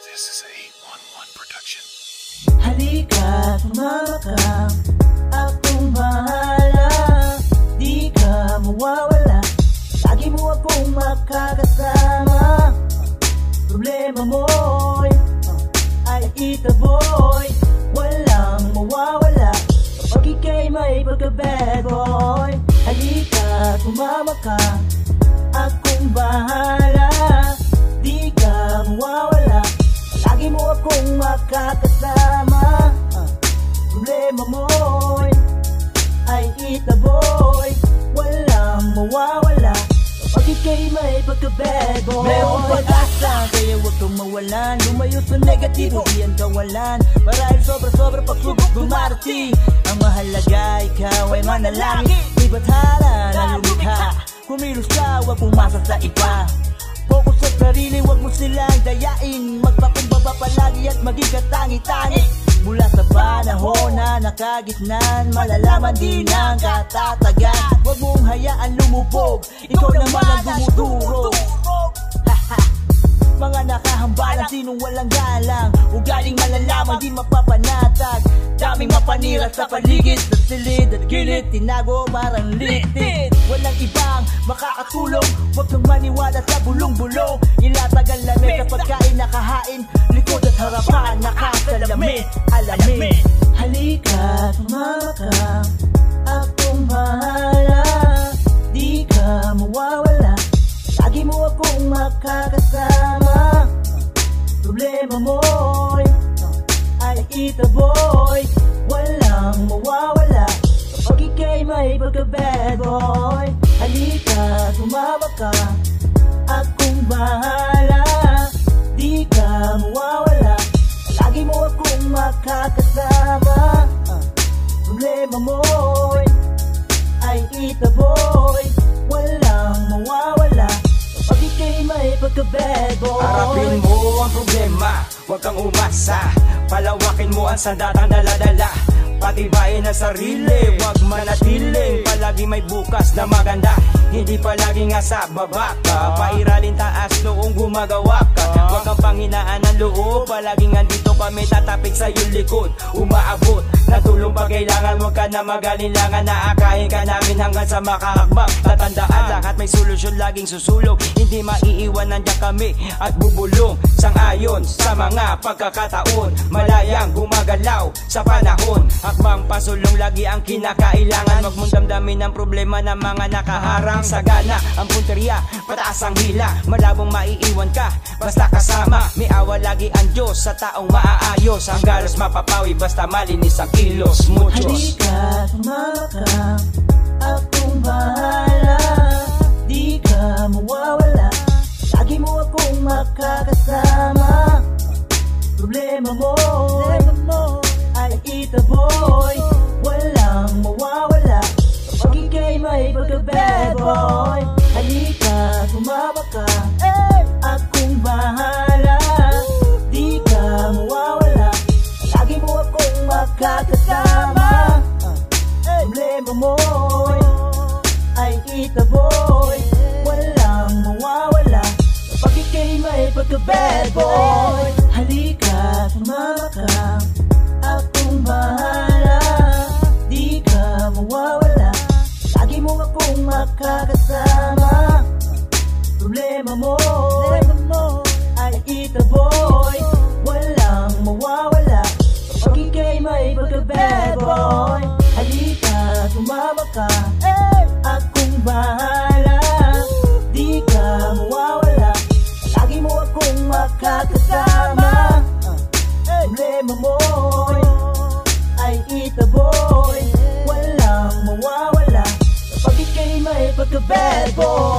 This is a 811 production. Halika, sumama ka, akong bahala. Di ka mawawala, lagi mo akong makakasama. Problema mo'y ay itaboy, walang mawawala kapag ika'y may pagka-bad boy. Halika, sumama ka, akong bahala. Di ka mawawala, lagi mo akong makakasama. Problema mo'y ay itaboy, walang mawawala kapag ika'y may pagka-bad boy. Mayroong pag-asa, kaya huwag kang mawalan. Lumayo sa negatibo, iyan kawalan. Marahil sobra-sobra pagsubok dumarating. Ang mahalaga, ikaw ay manalangin. May bathala na lumikha, kumilos ka, huwag umasa sa iba. Focus sa sarili, huwag mo silang dayain. Magpakumbaba palagi at maging katangi-tangi. Mula sa panahon na nakagitnan, malalaman din ang katatagan. Huwag mong hayaan lumubog, ikaw naman ang dumudurog. Mga nakahambalan, sinong walang galang, ugaling malalaman, di mapapanatag. Daming mapanira sa paligid, sa silid at gilid, tinago parang litid. Walang ibang makakatulong, huwag kang maniwala sa bulong-bulong. Ilatag ang lamig kapag kain nakahain, likod at harapan nakasalamin. Alamin, halika, sumama ka, akong bahala. Di ka mawawala, lagi mo akong makakasama. Problema mo'y ay itaboy, walang mawawala kapag ika'y may pagka-bad boy. Halika, sumama ka, akong bahala. Di ka mawawala, lagi mo akong makakasama. Problema mo'y ay itaboy, walang mawawala kapag ika'y may pagka-bad boy. Harapin mo ang problema, huwag kang umasa. Palawakin mo ang sandatang daladala. Patibayin ang sarili, huwag manatiling palagi may bukas na maganda. Hindi palagi nga sa baba ka, pairalin taas noong gumagawa ka. Huwag kang panghinaan ng loob, palaging andito kami tatapik sa iyong likod. Umaabot na tulong pag kailangan, huwag ka na magalinlangan. Naakahin ka namin hanggang sa makahakbang. Tatandaan, lahat may solusyon, laging susulong. Hindi maiiwan, nandiyan kami at bubulong. Sang-ayon sa mga pagkakataon, malayang gumagalaw sa panahon. Hakbang pasulong lagi ang kinakailangan. Huwag mong damdamin ang problema ng mga nakaharang. Sagana ang punteriya, pataas ang hila. Malabong maiiwan ka, basta kasama. May awa lagi ang Diyos sa taong maaayos. Ang galos mapapawi, basta malinis ang kilos. Muchos. Halika, sumama ka, akong bahala. Di ka mawawala, lagi mo akong makakasama. Problema mo ay itaboy, walang mawawala kapag ika'y may pagka-bad boy. Halika, sumama ka, akong bahala. Di ka mawawala, lagi mo akong makakasama. Problema mo ay itaboy, walang mawawala kapag ika'y may pagka-bad boy. Halika, sumama ka, akong bahala. Di ka mawawala, lagi mo akong makakasama. Problema mo ay itaboy, walang mawawala kapag ika'y may pagka-bad boy. Halika, sumama ka, akong bahala. Di ka mawawala, lagi mo akong makakasama. Problema mo ay itaboy, walang mawawala kapag ika'y may pagka-bad boy.